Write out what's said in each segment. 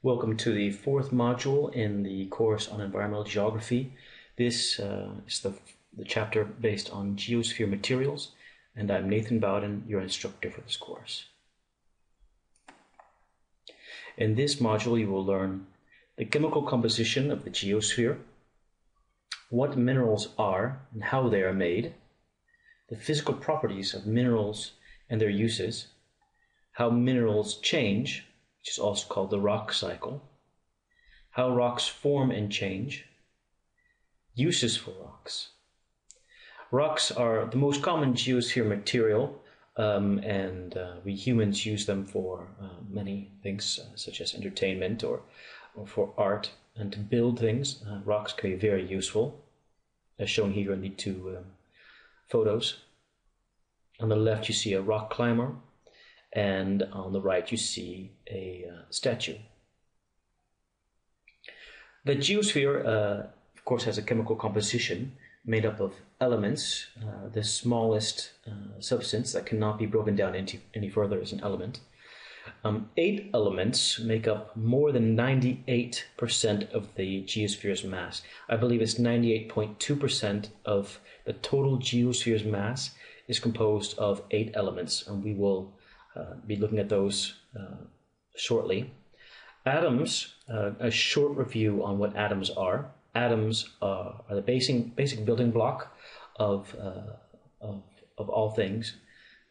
Welcome to the fourth module in the course on environmental geography. This is the chapter based on Geosphere Materials, and I'm Nathan Bowden, your instructor for this course. In this module, you will learn the chemical composition of the geosphere, what minerals are and how they are made, the physical properties of minerals and their uses, how minerals change, which is also called the rock cycle, how rocks form and change, uses for rocks. Rocks are the most common geosphere material, and we humans use them for many things, such as entertainment or for art and to build things. Rocks can be very useful, as shown here in the two photos. On the left you see a rock climber, and on the right you see a statue. The geosphere, of course, has a chemical composition made up of elements. The smallest substance that cannot be broken down any further is an element. 8 elements make up more than 98% of the geosphere's mass. I believe it's 98.2% of the total geosphere's mass is composed of 8 elements, and we will be looking at those shortly. Atoms, a short review on what atoms are. Atoms are the basic building block of all things,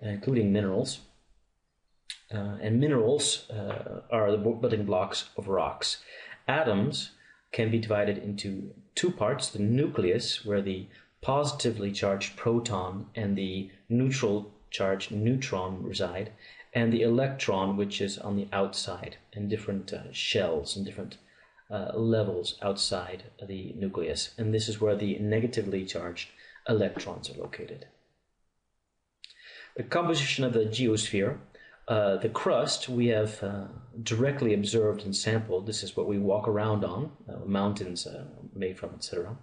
including minerals. And minerals are the building blocks of rocks. Atoms can be divided into 2 parts: the nucleus, where the positively charged proton and the neutral charged neutron reside, and the electron, which is on the outside in different shells and different levels outside the nucleus. And this is where the negatively charged electrons are located. The composition of the geosphere. The crust we have directly observed and sampled. This is what we walk around on, mountains made from, etc.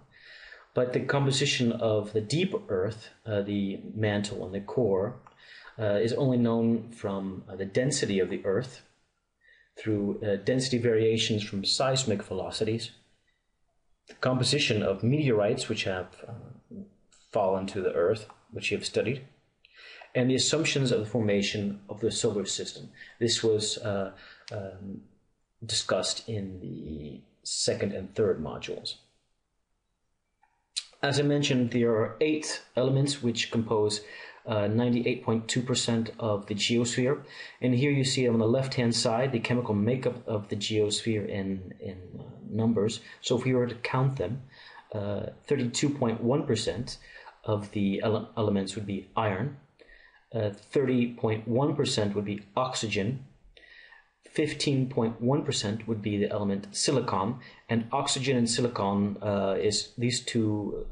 But the composition of the deep earth, the mantle and the core, is only known from the density of the earth through density variations from seismic velocities, the composition of meteorites which have fallen to the earth, which you have studied, and the assumptions of the formation of the solar system. This was discussed in the second and third modules. As I mentioned, there are 8 elements which compose 98.2% of the geosphere. And here you see on the left-hand side the chemical makeup of the geosphere in numbers. So if we were to count them, 32.1% of the elements would be iron, 30.1% would be oxygen, 15.1% would be the element silicon, and oxygen and silicon is these two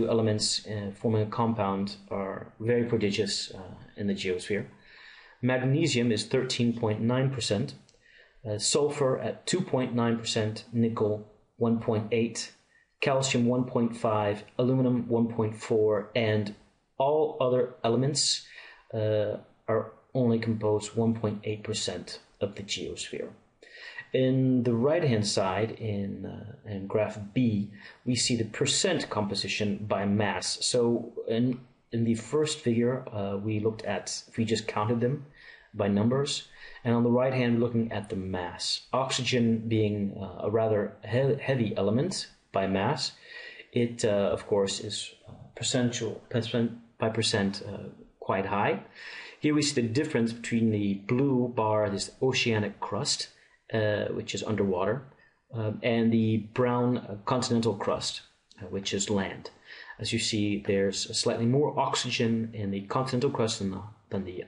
elements forming a compound are very prodigious in the geosphere. Magnesium is 13.9%, sulfur at 2.9%, nickel 1.8%, calcium 1.5%, aluminum 1.4%, and all other elements are only composed 1.8% of the geosphere. In the right-hand side, in graph B, we see the percent composition by mass. So in the first figure, we looked at, if we just counted them by numbers, and on the right hand, looking at the mass. Oxygen being a rather heavy element by mass, it of course is percent quite high. Here we see the difference between the blue bar, this oceanic crust, which is underwater, and the brown continental crust, which is land. As you see, there's slightly more oxygen in the continental crust than the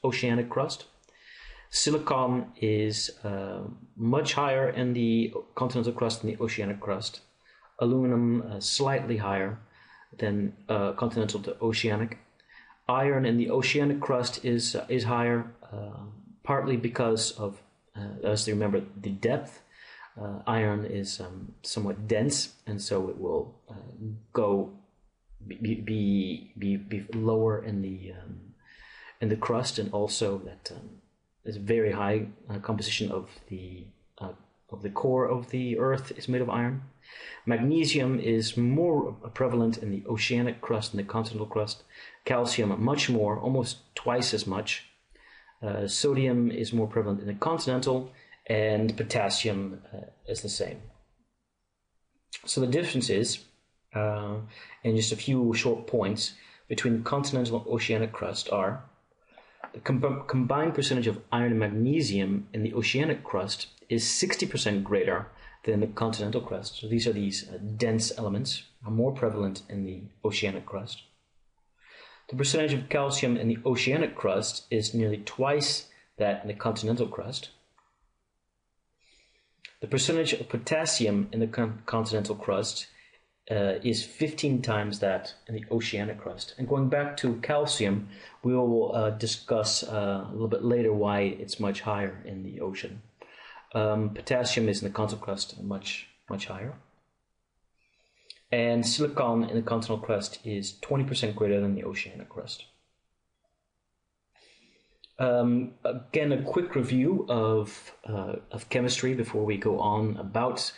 oceanic crust. Silicon is much higher in the continental crust than the oceanic crust. Aluminum slightly higher than continental to oceanic. Iron in the oceanic crust is higher, partly because of, as you remember, the depth. Iron is somewhat dense, and so it will be lower in the crust, and also that there's a very high composition of the core of the Earth is made of iron. Magnesium is more prevalent in the oceanic crust and the continental crust. Calcium much more, almost twice as much. Sodium is more prevalent in the continental, and potassium is the same. So the difference is, in just a few short points, between the continental and oceanic crust are the combined percentage of iron and magnesium in the oceanic crust is 60% greater than the continental crust. So these dense elements are more prevalent in the oceanic crust. The percentage of calcium in the oceanic crust is nearly twice that in the continental crust. The percentage of potassium in the continental crust is 15 times that in the oceanic crust. And going back to calcium, we will discuss a little bit later why it's much higher in the ocean. Potassium is in the continental crust much higher. And silicon in the continental crust is 20% greater than the oceanic crust. Again, a quick review of chemistry before we go on about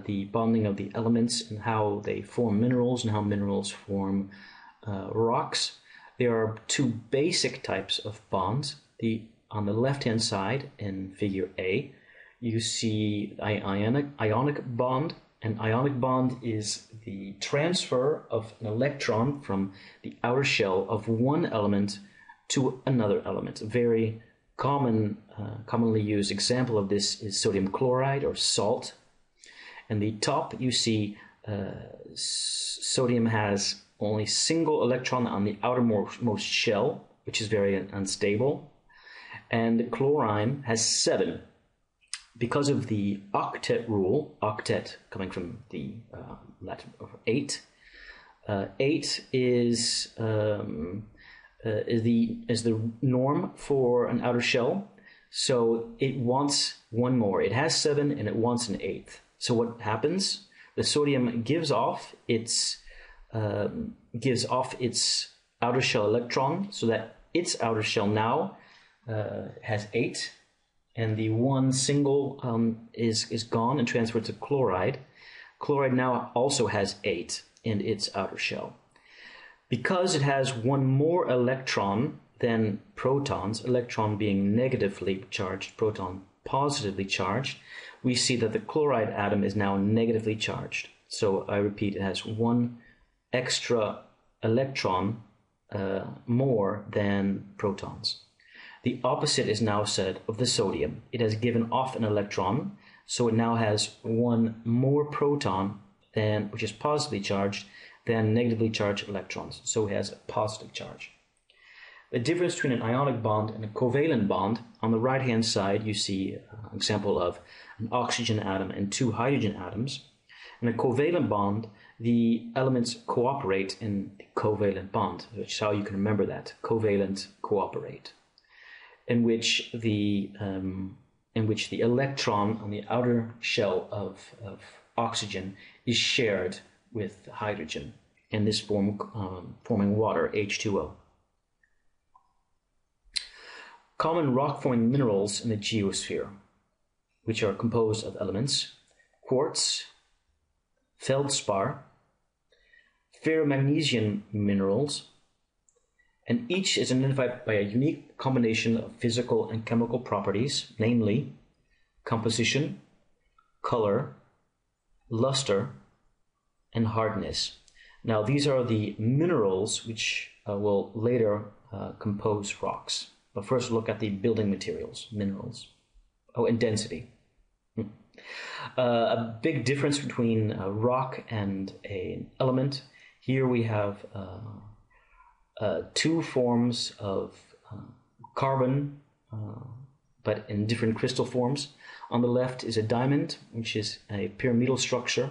the bonding of the elements and how they form minerals and how minerals form rocks. There are two basic types of bonds. On the left-hand side in figure A, you see ionic bond. An ionic bond is the transfer of an electron from the outer shell of one element to another element. A very commonly used example of this is sodium chloride or salt. In the top, you see sodium has only single electron on the outermost shell, which is very unstable, and the chlorine has 7. Because of the octet rule, octet coming from the Latin of 8, 8 is the norm for an outer shell, so it wants one more. It has 7 and it wants an 8th. So what happens? The sodium gives off its outer shell electron, so that its outer shell now has 8, and the one single is gone and transferred to chloride. Chloride now also has 8 in its outer shell. Because it has one more electron than protons, electron being negatively charged, proton positively charged, we see that the chloride atom is now negatively charged. So I repeat, it has one extra electron more than protons. The opposite is now said of the sodium. It has given off an electron, so it now has one more proton which is positively charged than negatively charged electrons. So it has a positive charge. The difference between an ionic bond and a covalent bond, on the right-hand side you see an example of an oxygen atom and 2 hydrogen atoms. In a covalent bond, the elements cooperate in the covalent bond, which is how you can remember that, covalent, cooperate, in which the electron on the outer shell of oxygen is shared with hydrogen, in this form forming water, H2O. Common rock-forming minerals in the geosphere, which are composed of elements: quartz, feldspar, ferromagnesian minerals, and each is identified by a unique combination of physical and chemical properties, namely composition, color, luster, and hardness. Now, these are the minerals which will later compose rocks. But first, look at the building materials, minerals. Oh, and density. A big difference between a rock and an element. Here we have 2 forms of carbon, but in different crystal forms. On the left is a diamond, which is a pyramidal structure.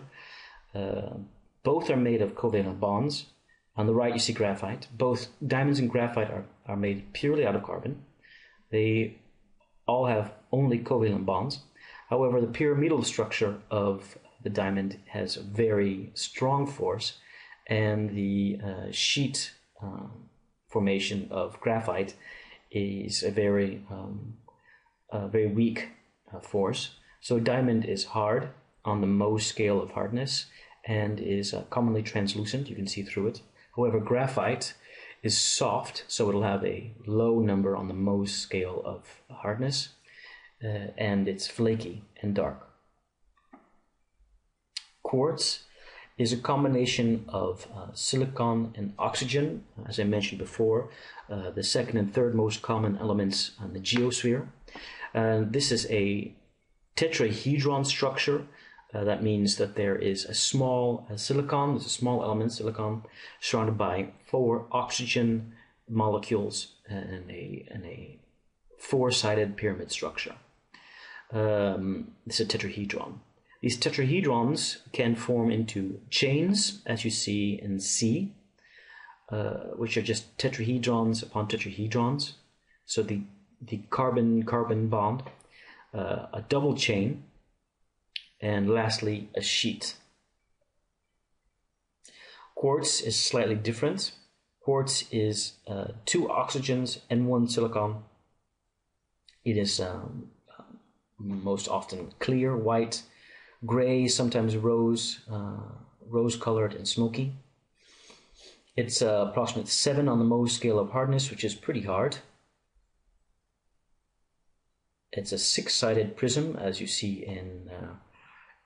Both are made of covalent bonds. On the right you see graphite. Both diamonds and graphite are made purely out of carbon. They all have only covalent bonds. However, the pyramidal structure of the diamond has a very strong force, and the sheet formation of graphite is a very very weak force. So diamond is hard on the Mohs scale of hardness and is commonly translucent. You can see through it. However, graphite is soft, so it'll have a low number on the Mohs scale of hardness, and it's flaky and dark. Quartz is a combination of silicon and oxygen, as I mentioned before, the second and third most common elements on the geosphere. This is a tetrahedron structure. That means that there is a small silicon, there's a small element, silicon, surrounded by 4 oxygen molecules and a 4-sided pyramid structure. It's a tetrahedron. These tetrahedrons can form into chains, as you see in C, which are just tetrahedrons upon tetrahedrons. So the carbon-carbon bond, a double chain, and lastly, a sheet. Quartz is slightly different. Quartz is 2 oxygens and 1 silicon. It is most often clear, white, gray, sometimes rose-colored and smoky. It's approximately 7 on the Mohs scale of hardness, which is pretty hard. It's a 6-sided prism, as you see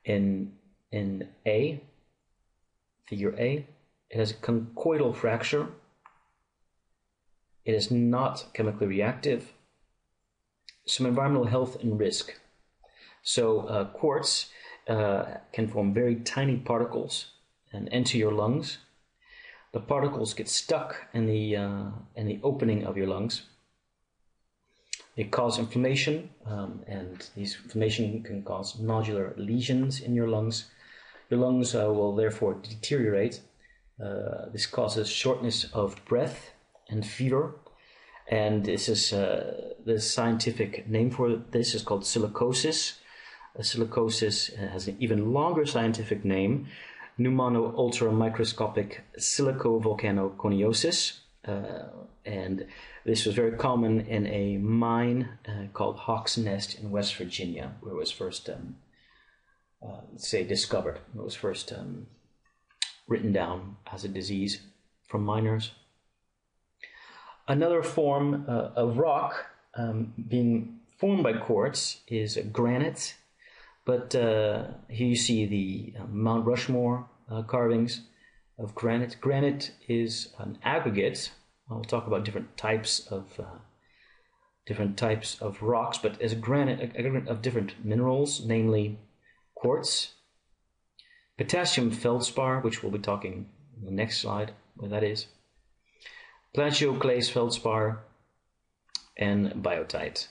in A, figure A. It has a conchoidal fracture. It is not chemically reactive. Some environmental health and risk. So quartz can form very tiny particles and enter your lungs. The particles get stuck in the opening of your lungs. They cause inflammation, and these inflammation can cause nodular lesions in your lungs. Your lungs will therefore deteriorate. This causes shortness of breath and fever, and this is the scientific name for this is called silicosis. Silicosis has an even longer scientific name, pneumono-ultramicroscopic silicovolcanoconiosis, and this was very common in a mine called Hawk's Nest in West Virginia, where it was first, discovered. It was first written down as a disease from miners. Another form of rock being formed by quartz is granite, but here you see the Mount Rushmore carvings of granite. Granite is an aggregate. I'll talk about different types of rocks, but as a granite of different minerals, namely quartz, potassium feldspar, which we'll be talking in the next slide, where that is, plagioclase feldspar, and biotite.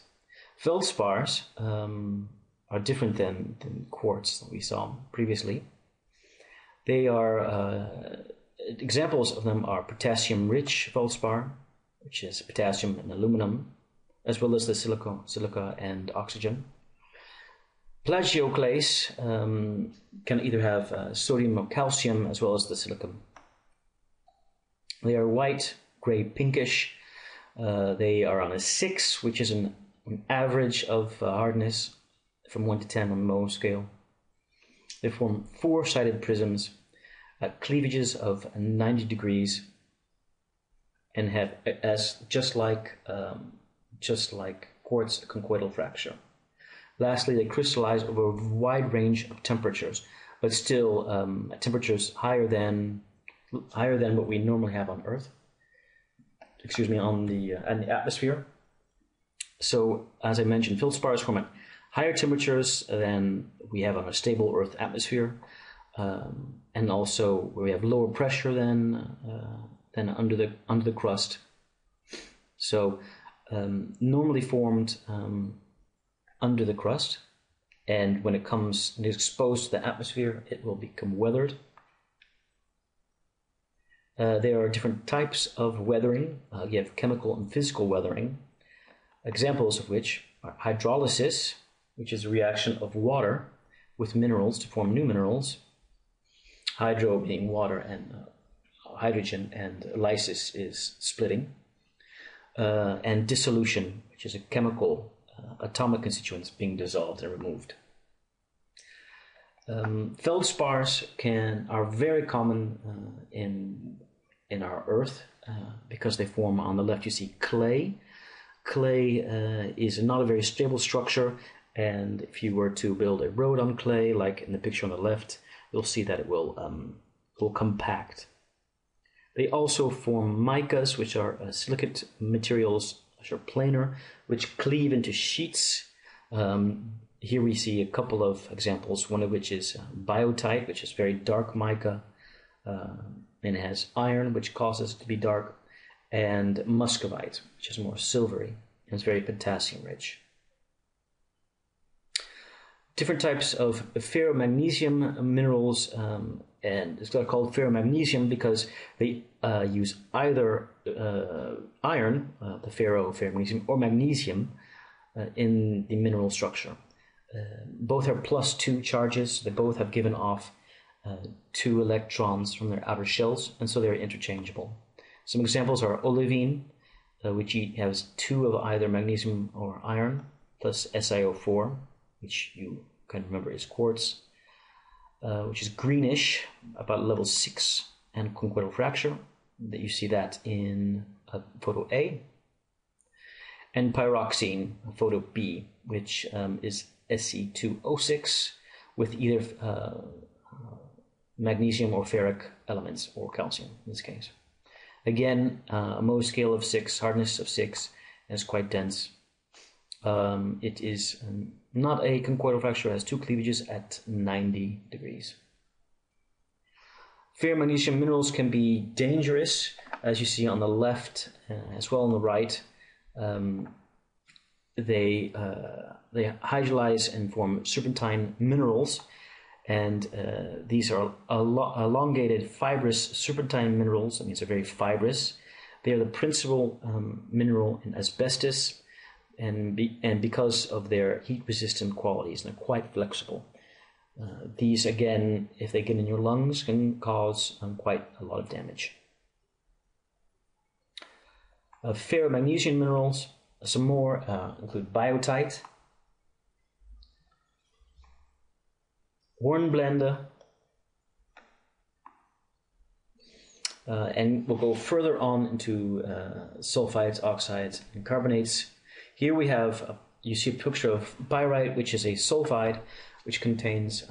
Feldspars are different than quartz that we saw previously. They are examples of them are potassium-rich feldspar, which is potassium and aluminum, as well as the silica and oxygen. Plagioclase can either have sodium or calcium, as well as the silicon. They are white, gray, pinkish. They are on a 6, which is an average of hardness from 1 to 10 on the Mohs scale. They form 4-sided prisms at cleavages of 90 degrees and have, just like quartz, a conchoidal fracture. Lastly, they crystallize over a wide range of temperatures, but still at temperatures higher than what we normally have on Earth. On the atmosphere. So, as I mentioned, feldspars form at higher temperatures than we have on a stable Earth atmosphere, and also where we have lower pressure than under the crust. So, normally formed under the crust, and when it comes and is exposed to the atmosphere, it will become weathered. There are different types of weathering. You have chemical and physical weathering, examples of which are hydrolysis, which is a reaction of water with minerals to form new minerals, hydro being water and hydrogen, and lysis is splitting, and dissolution, which is a chemical atomic constituents being dissolved and removed. Feldspars are very common in our Earth because they form. On the left you see clay. Clay is not a very stable structure, and if you were to build a road on clay, like in the picture on the left, you'll see that it will compact. They also form micas, which are silicate materials, which are planar, which cleave into sheets. Here we see a couple of examples, one of which is biotite, which is very dark mica, and it has iron, which causes it to be dark, and muscovite, which is more silvery, and it's very potassium rich. Different types of ferromagnesium minerals, and it's called ferromagnesium because they use either iron, the ferromagnesium, or magnesium in the mineral structure. Both are +2 charges. They both have given off 2 electrons from their outer shells, and so they're interchangeable. Some examples are olivine, which has 2 of either magnesium or iron, plus SiO4, which you can remember is quartz, which is greenish, about level 6, and conchoidal fracture. That you see that in photo A. And pyroxene, photo B, which is Se2O6 with either magnesium or ferric elements, or calcium in this case. Again, a Mohs scale of 6, hardness of 6, and it's quite dense. It is not a conchoidal fracture, it has 2 cleavages at 90 degrees. Ferromagnesium minerals can be dangerous, as you see on the left as well on the right. They hydrolyze and form serpentine minerals, and these are elongated fibrous serpentine minerals. That means they're very fibrous. They are the principal mineral in asbestos, and because of their heat-resistant qualities, and they're quite flexible. These, again, if they get in your lungs, can cause quite a lot of damage. Ferromagnesium minerals, some more include biotite, hornblende, and we'll go further on into sulfides, oxides, and carbonates. Here we have, you see a picture of pyrite, which is a sulfide, which contains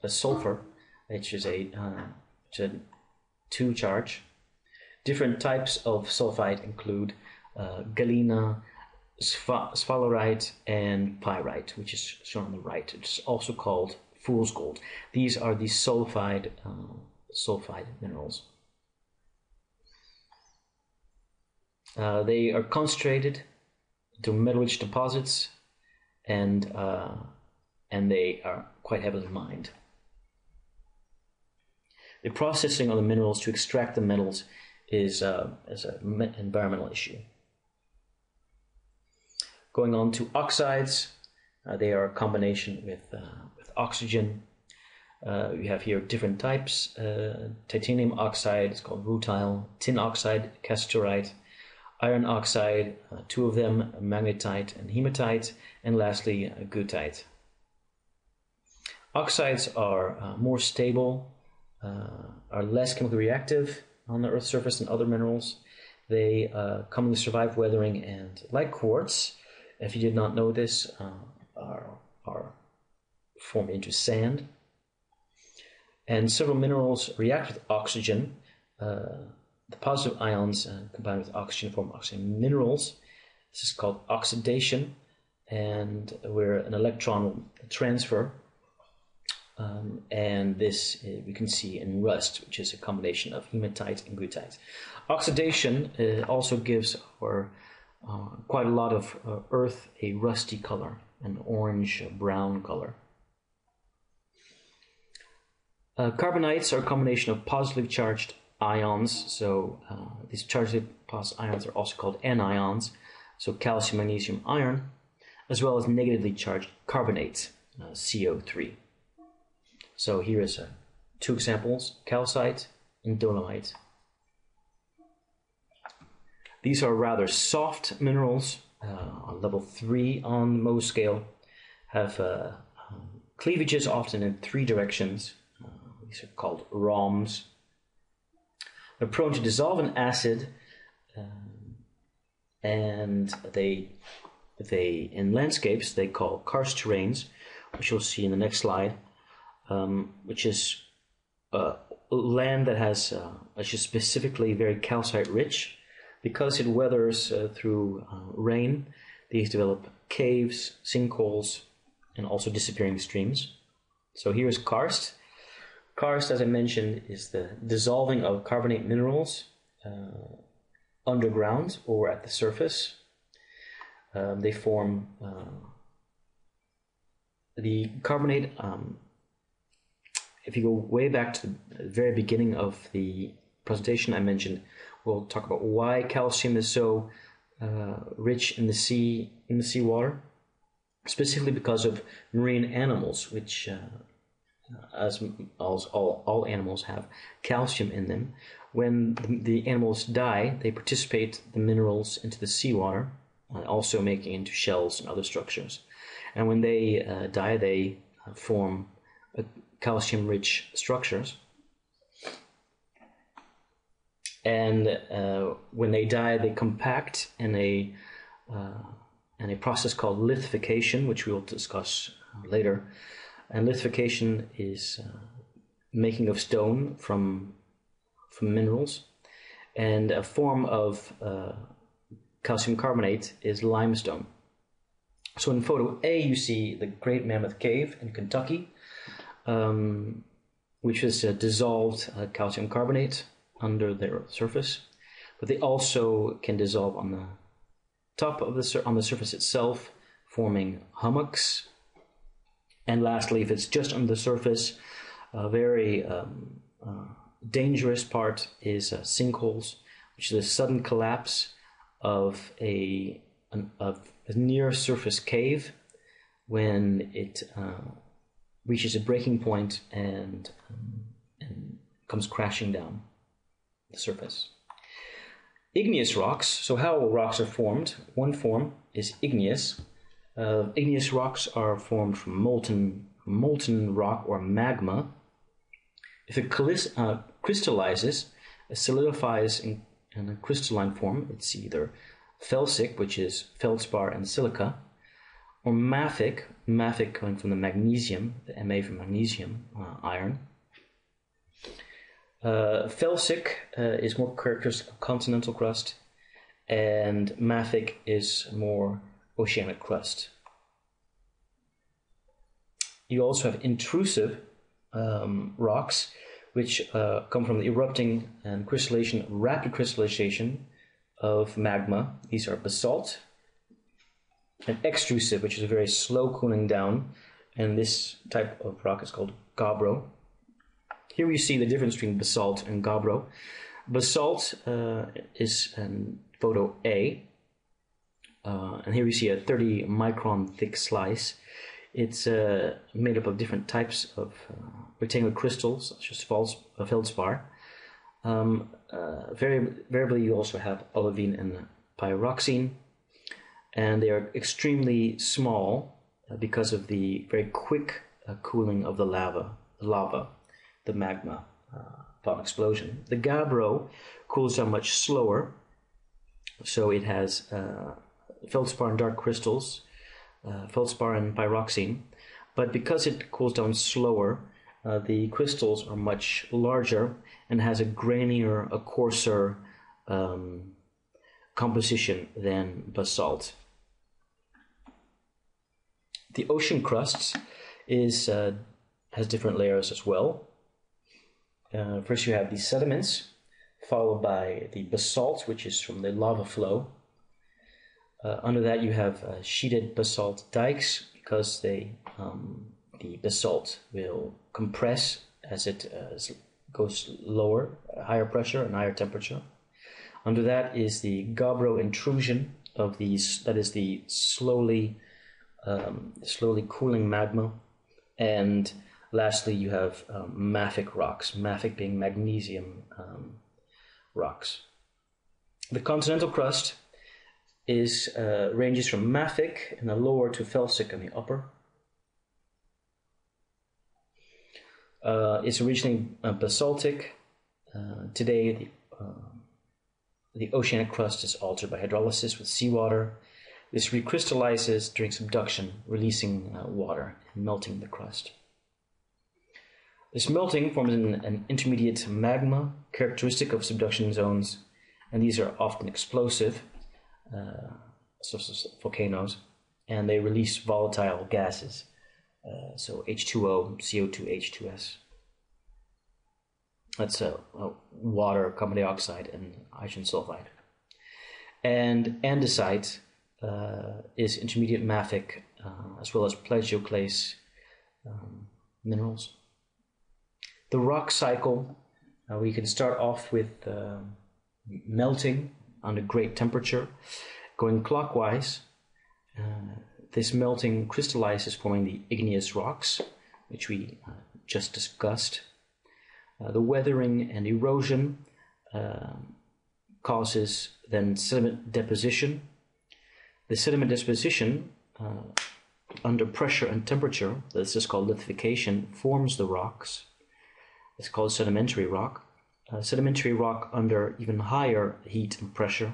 a sulfur, which is a 2 charge. Different types of sulfide include galena, sphalerite, and pyrite, which is shown on the right. It's also called fool's gold. These are the sulfide minerals. They are concentrated to metal-rich deposits, and they are quite heavily mined. The processing of the minerals to extract the metals is an environmental issue. Going on to oxides, they are a combination with oxygen. We have here different types. Titanium oxide is called rutile, tin oxide, cassiterite, iron oxide, 2 of them, magnetite and hematite, and lastly goethite. Oxides are more stable, are less chemically reactive on the Earth's surface than other minerals. They commonly survive weathering, and like quartz, if you did not know this, are formed into sand. And several minerals react with oxygen. The positive ions combine with oxygen form oxygen minerals. This is called oxidation, and where an electron will transfer. And this we can see in rust, which is a combination of hematite and goethite. Oxidation also gives quite a lot of earth a rusty color, an orange-brown color. Carbonates are a combination of positively charged ions, so these charged positive ions are also called anions, so calcium, magnesium, iron, as well as negatively charged carbonates, CO3. So here is 2 examples, calcite and dolomite. These are rather soft minerals, on level 3 on the Mohs scale, have cleavages often in 3 directions. These are called rhombs. They're prone to dissolve in acid, and they in landscapes they call karst terrains, which you'll see in the next slide, which is land that has which is specifically very calcite rich. Because it weathers through rain, these develop caves, sinkholes, and also disappearing streams. So here's karst. Karst, as I mentioned, is the dissolving of carbonate minerals underground or at the surface. They form the carbonate. If you go way back to the very beginning of the presentation, I mentioned we'll talk about why calcium is so rich in the seawater, specifically because of marine animals, which, as all animals, have calcium in them. When the animals die, they participate the minerals into the seawater, also making into shells and other structures. And when they die, they form calcium-rich structures. And when they die, they compact in a process called lithification, which we will discuss later. And lithification is making of stone from minerals, and a form of calcium carbonate is limestone. So in photo A, you see the Great Mammoth Cave in Kentucky, which is dissolved calcium carbonate under their surface, but they also can dissolve on the top of on the surface itself, forming hummocks. And lastly, if it's just under the surface, a very dangerous part is sinkholes, which is a sudden collapse of a near surface cave when it reaches a breaking point and comes crashing down the surface. Igneous rocks. So how rocks are formed? One form is igneous. Igneous rocks are formed from molten rock or magma. If it crystallizes, it solidifies in a crystalline form. It's either felsic, which is feldspar and silica, or mafic, mafic coming from the magnesium, the Ma from magnesium, iron. Felsic is more characteristic of continental crust, and mafic is more oceanic crust. You also have intrusive rocks, which come from the erupting and rapid crystallization of magma. These are basalt. And extrusive, which is a very slow cooling down, and this type of rock is called gabbro. Here we see the difference between basalt and gabbro. Basalt is in photo A, and here we see a 30 micron thick slice. It's made up of different types of rectangular crystals, such as feldspar. Variably, you also have olivine and pyroxene, and they are extremely small because of the very quick cooling of the lava, the magma upon explosion. The gabbro cools down much slower, so it has feldspar and dark crystals, feldspar and pyroxene, but because it cools down slower, the crystals are much larger and has a grainier, a coarser composition than basalt. The ocean crust has different layers as well. First you have the sediments, followed by the basalt, which is from the lava flow. Under that you have sheeted basalt dikes, because the basalt will compress as it goes lower, higher pressure and higher temperature. Under that is the gabbro intrusion of these, that is the slowly cooling magma. And lastly, you have mafic rocks, mafic being magnesium rocks. The continental crust ranges from mafic in the lower to felsic in the upper. It's originally basaltic. Today, the oceanic crust is altered by hydrolysis with seawater. This recrystallizes during subduction, releasing water and melting the crust. This melting forms an intermediate magma, characteristic of subduction zones, and these are often explosive, such as volcanoes, and they release volatile gases, so H2O, CO2, H2S. That's water, carbon dioxide, and hydrogen sulfide. And andesite is intermediate mafic, as well as plagioclase minerals. The rock cycle, we can start off with melting under great temperature, going clockwise. This melting crystallizes, forming the igneous rocks, which we just discussed. The weathering and erosion causes then sediment deposition. The sediment deposition, under pressure and temperature, this is called lithification, forms the rocks. It's called sedimentary rock. Sedimentary rock under even higher heat and pressure,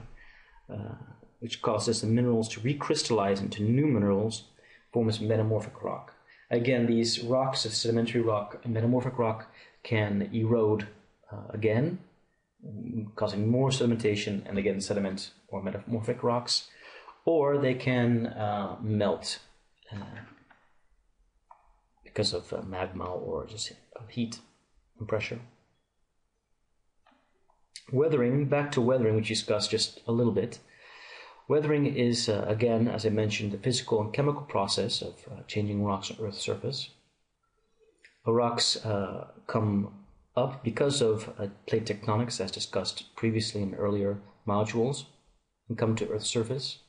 which causes the minerals to recrystallize into new minerals, forms metamorphic rock. Again, these rocks of sedimentary rock and metamorphic rock can erode again, causing more sedimentation and again sediment or metamorphic rocks, or they can melt because of magma or just heat and pressure. Weathering, back to weathering, which we discussed just a little bit. Weathering is, again, as I mentioned, the physical and chemical process of changing rocks on Earth's surface. Rocks come up because of plate tectonics, as discussed previously in earlier modules, and come to Earth's surface.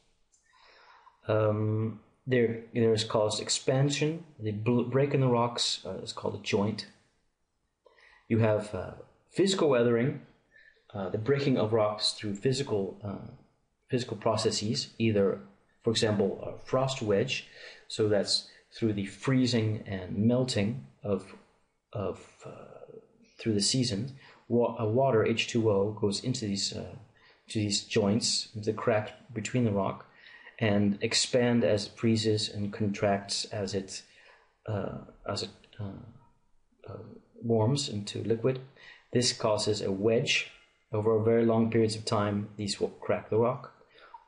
There is caused expansion. The break in the rocks is called a joint. You have physical weathering, the breaking of rocks through physical processes, either, for example, a frost wedge, so that's through the freezing and melting through the seasons. Water, H2O, goes into these joints, into the crack between the rock, and expand as it freezes and contracts as it warms into liquid. This causes a wedge. Over very long periods of time, these will crack the rock.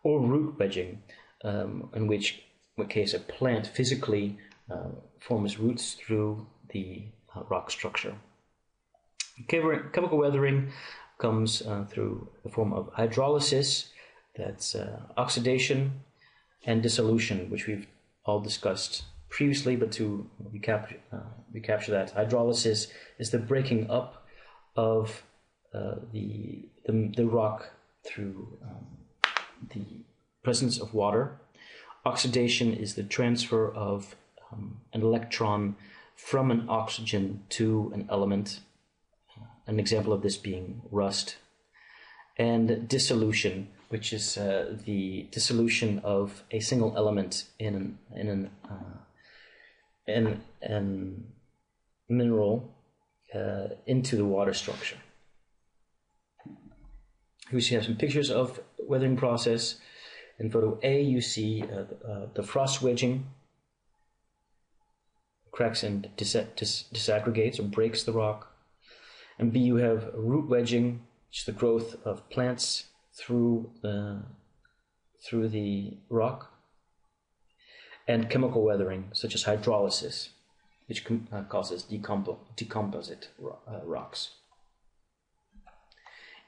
Or root wedging, in which case a plant physically forms roots through the rock structure. Chemical weathering comes through the form of hydrolysis, that's oxidation, and dissolution, which we've all discussed previously, but to recapture that, hydrolysis is the breaking up of the rock through the presence of water. Oxidation is the transfer of an electron from an oxygen to an element, an example of this being rust. And dissolution, which is the dissolution of a single element in an mineral into the water structure. Here we have some pictures of weathering process. In photo A, you see the frost wedging, cracks and disaggregates or breaks the rock. And B, you have root wedging, which is the growth of plants through the rock. And chemical weathering, such as hydrolysis, which causes decomposite rocks.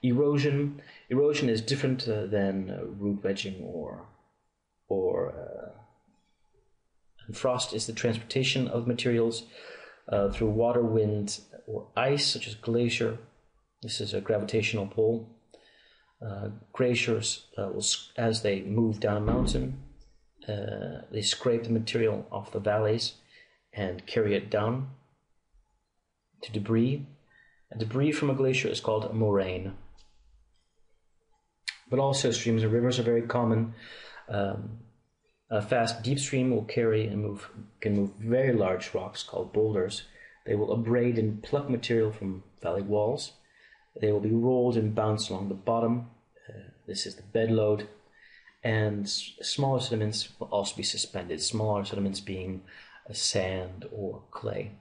Erosion is different than root wedging and frost is the transportation of materials through water, wind, or ice, such as glacier. This is a gravitational pull. Glaciers, as they move down a mountain, they scrape the material off the valleys and carry it down to debris. And debris from a glacier is called a moraine. But also streams and rivers are very common. A fast deep stream will carry and can move very large rocks called boulders. They will abrade and pluck material from valley walls. They will be rolled and bounced along the bottom. This is the bed load. And smaller sediments will also be suspended, smaller sediments being sand or clay.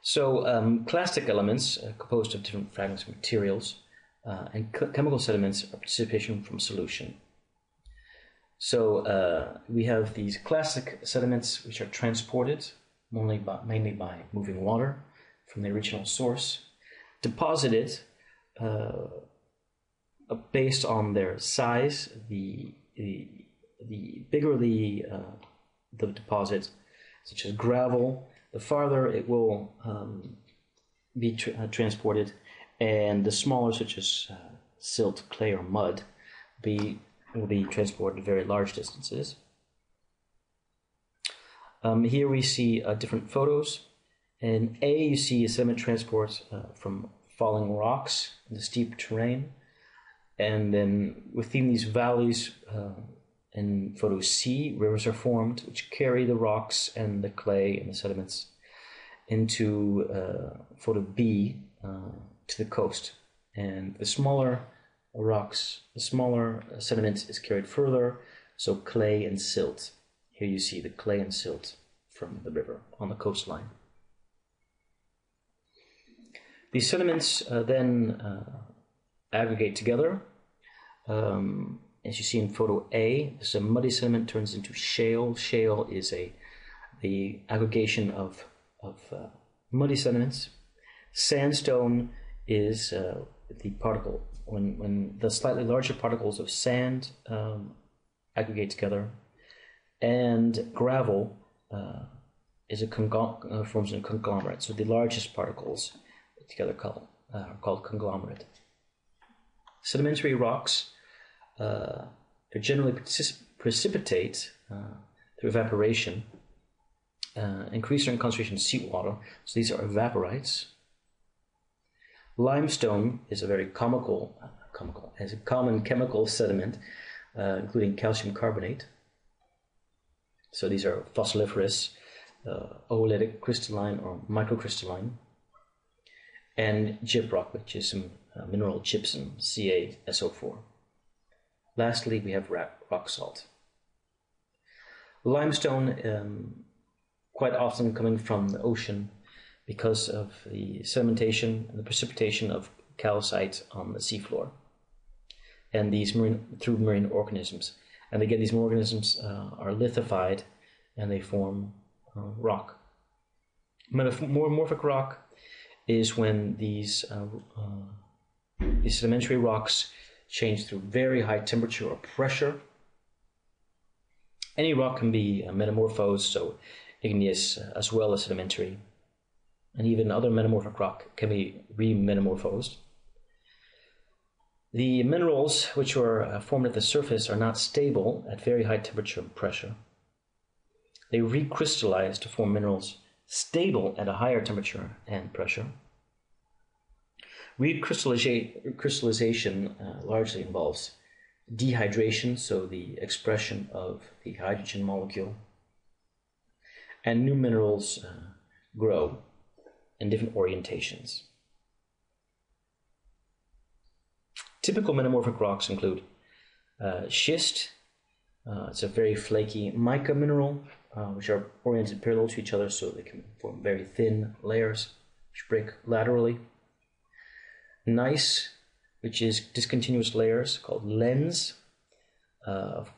So clastic elements composed of different fragments of materials and chemical sediments are precipitation from solution. So we have these classic sediments which are transported mainly by moving water from the original source, deposited based on their size. The bigger the deposit, such as gravel, the farther it will be transported, and the smaller, such as silt, clay, or mud, will be transported very large distances. Here we see different photos. In A, you see a sediment transport from falling rocks in the steep terrain, and then within these valleys, in photo C, rivers are formed which carry the rocks and the clay and the sediments into photo B, to the coast. And the smaller rocks, the smaller sediment is carried further, so clay and silt. Here you see the clay and silt from the river on the coastline. These sediments then aggregate together. As you see in photo A, this muddy sediment turns into shale. Shale is the aggregation of muddy sediments. Sandstone is the particle when the slightly larger particles of sand aggregate together, and gravel forms a conglomerate. So the largest particles together are called conglomerate. Sedimentary rocks they generally precipitate through evaporation, increasing concentration of seawater. So these are evaporites. Limestone is a very common chemical sediment, including calcium carbonate. So these are fossiliferous, oolitic, crystalline, or microcrystalline. And gyprock, which is some mineral gypsum, CaSO4. Lastly, we have rock salt. Limestone, quite often coming from the ocean because of the sedimentation and the precipitation of calcite on the seafloor, and these through marine organisms. And again, these organisms are lithified, and they form rock. Metamorphic rock is when these sedimentary rocks change through very high temperature or pressure. Any rock can be metamorphosed, so igneous as well as sedimentary, and even other metamorphic rock can be re-metamorphosed. The minerals which are formed at the surface are not stable at very high temperature and pressure. They recrystallize to form minerals stable at a higher temperature and pressure. Recrystallization largely involves dehydration, so the expression of the hydrogen molecule, and new minerals grow in different orientations. Typical metamorphic rocks include schist. It's a very flaky mica mineral, which are oriented parallel to each other, so they can form very thin layers which break laterally. Gneiss, which is discontinuous layers called lens of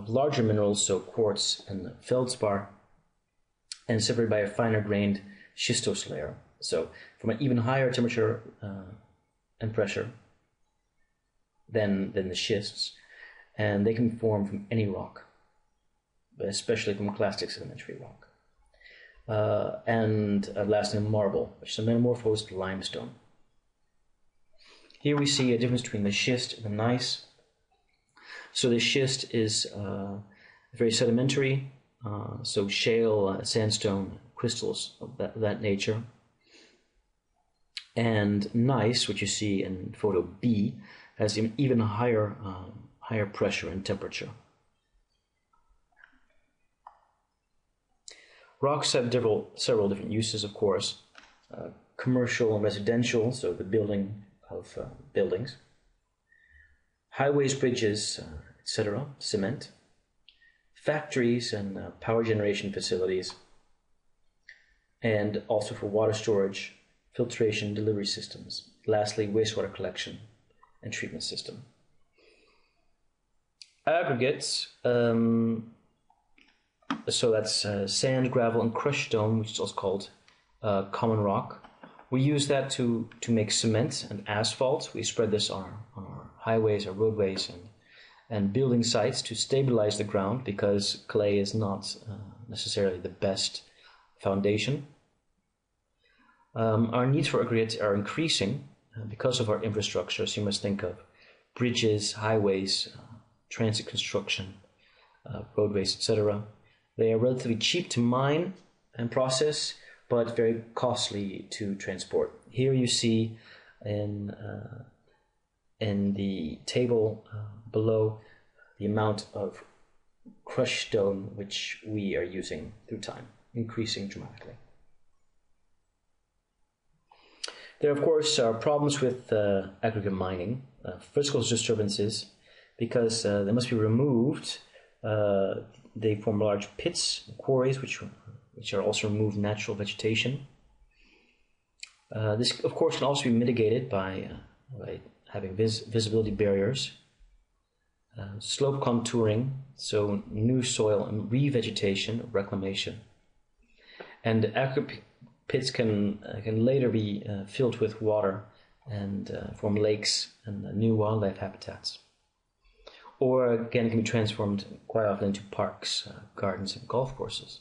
larger minerals, so quartz and feldspar, and separated by a finer grained schistose layer. So from an even higher temperature and pressure than the schists, and they can form from any rock, but especially from clastic sedimentary rock. And lastly, marble, which is a metamorphosed limestone. Here we see a difference between the schist and the gneiss. So the schist is very sedimentary, so shale, sandstone, crystals of that nature. And gneiss, which you see in photo B, has even higher pressure and temperature. Rocks have several different uses, of course. Commercial and residential, so the building of buildings. Highways, bridges, etc., cement. Factories and power generation facilities. And also for water storage, filtration, delivery systems. Lastly, wastewater collection and treatment system. Aggregates, so that's sand, gravel, and crushed stone, which is also called common rock. We use that to make cement and asphalt. We spread this on our highways, our roadways, and building sites to stabilize the ground, because clay is not necessarily the best foundation. Our needs for aggregates are increasing because of our infrastructure. So you must think of bridges, highways, transit construction, roadways, etc. They are relatively cheap to mine and process, but very costly to transport. Here you see in the table below the amount of crushed stone which we are using through time, increasing dramatically. There, of course, are problems with aggregate mining, physical disturbances, because they must be removed. They form large pits, quarries, which are also remove natural vegetation. This, of course, can also be mitigated by having visibility barriers, slope contouring, so new soil and revegetation, reclamation, and aggregate pits can later be filled with water and form lakes and new wildlife habitats. Or again, can be transformed quite often into parks, gardens, and golf courses.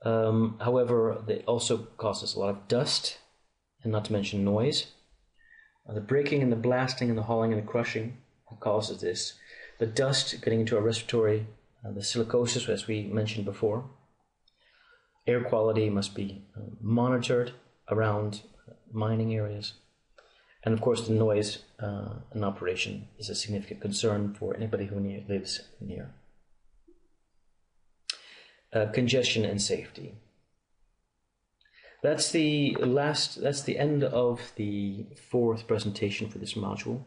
However, they also causes a lot of dust, and not to mention noise. The breaking and the blasting and the hauling and the crushing causes this. The dust getting into our respiratory, the silicosis, as we mentioned before. Air quality must be monitored around mining areas. And of course, the noise in operation is a significant concern for anybody who lives near. Congestion and safety. That's the end of the fourth presentation for this module.